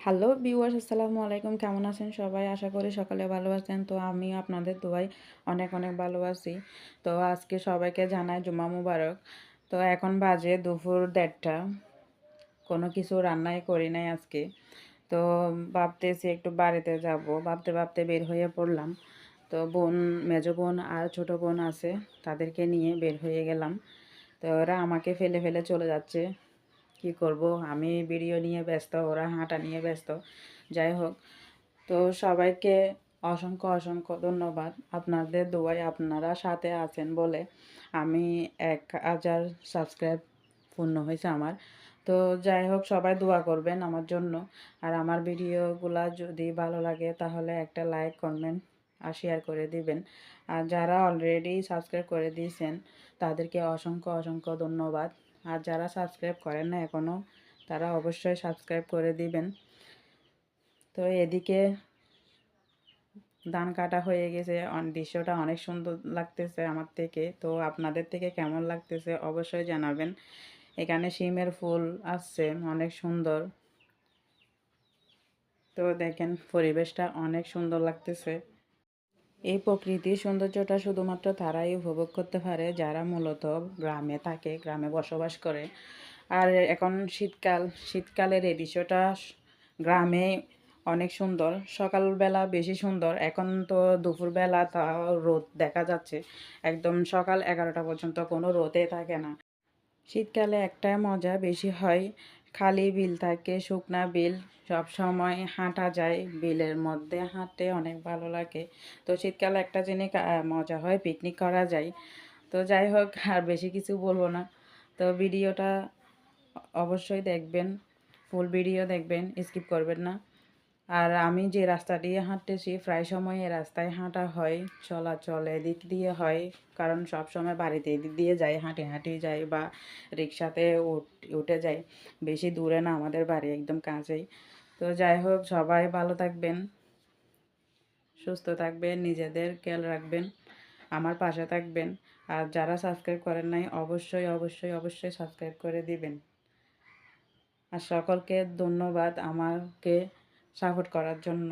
Hello viewers, আসসালামু আলাইকুম। কেমন আছেন সবাই? আশা করি সকালে ভালো আছেন। তো আমিও আপনাদের দোয়ায় অনেক অনেক ভালো আছি। তো আজকে সবাইকে জানাই জুমা মুবারক। তো এখন বাজে দুপুর ১:৩০। কোনো কিছু রান্নাই করি নাই আজকে। তো ভাবতেছি একটু বাড়িতে যাব। ভাবতে ভাবতে বের হয়ে পড়লাম। তো মেজো বোন আর ছোট বোন আছে, তাদেরকে নিয়ে বের হয়ে গেলাম। তো ওরা আমাকে ফেলে ফেলে চলে যাচ্ছে। কি করব, আমি ভিডিও নিয়ে ব্যস্ত, ওরা হাঁটা নিয়ে ব্যস্ত। যাই হোক, তো সবাইকে অসংখ্য অসংখ্য ধন্যবাদ। আপনাদের দোয়ায় আপনারা সাথে আছেন বলে আমি ১,০০০ সাবস্ক্রাইব পূর্ণ হয়েছে আমার। তো যাই হোক, সবাই দোয়া করবেন আমার জন্য। আর আমার ভিডিওগুলা যদি ভালো লাগে তাহলে একটা লাইক, কমেন্ট আর শেয়ার করে দিবেন। আর যারা অলরেডি সাবস্ক্রাইব করে দিয়েছেন তাদেরকে অসংখ্য অসংখ্য ধন্যবাদ। আর যারা সাবস্ক্রাইব করেন না এখনও, তারা অবশ্যই সাবস্ক্রাইব করে দিবেন। তো এদিকে ধান কাটা হয়ে গেছে, দৃশ্যটা অনেক সুন্দর লাগতেছে আমার থেকে। তো আপনাদের থেকে কেমন লাগতেছে অবশ্যই জানাবেন। এখানে শিমের ফুল আসছে, অনেক সুন্দর। তো দেখেন, পরিবেশটা অনেক সুন্দর লাগতেছে। এই প্রকৃতির সৌন্দর্যটা শুধুমাত্র তারাই উপভোগ করতে পারে যারা মূলত গ্রামে থাকে, গ্রামে বসবাস করে। আর এখন শীতকালের এই দৃশ্যটা গ্রামে অনেক সুন্দর। সকালবেলা বেশি সুন্দর, এখন তো দুপুরবেলা তাও রোদ দেখা যাচ্ছে। একদম সকাল ১১টা পর্যন্ত কোনো রোদে থাকে না। শীতকালে একটা মজা বেশি হয়, খালি বিল থাকে, শুকনা বিল, সব সময় হাঁটা যায়, বিলের মধ্যে হাঁটতে অনেক ভালো লাগে। তো শীতকালে একটা জিনিস মজা হয়, পিকনিক করা যায়। তো যাই হোক, আর বেশি কিছু বলবো না। তো ভিডিওটা অবশ্যই দেখবেন, ফুল ভিডিও দেখবেন, স্কিপ করবেন না। আর আমি যে রাস্তা দিয়ে হাঁটতেছি প্রায় সময় এ রাস্তায় হাঁটা হয়, চলাচল এদিক দিয়ে হয়। কারণ সব সময় বাড়িতে এদিক দিয়ে যাই, হাঁটি হাঁটি যাই বা রিক্সাতে উঠে যাই। বেশি দূরে না আমাদের বাড়ি, একদম কাছেই। তো যাই হোক, সবাই ভালো থাকবেন, সুস্থ থাকবেন, নিজেদের খেয়াল রাখবেন, আমার পাশে থাকবেন। আর যারা সাবস্ক্রাইব করেন নাই অবশ্যই অবশ্যই অবশ্যই সাবস্ক্রাইব করে দিবেন। আর সকলকে ধন্যবাদ আমাকে সাপোর্ট করার জন্য।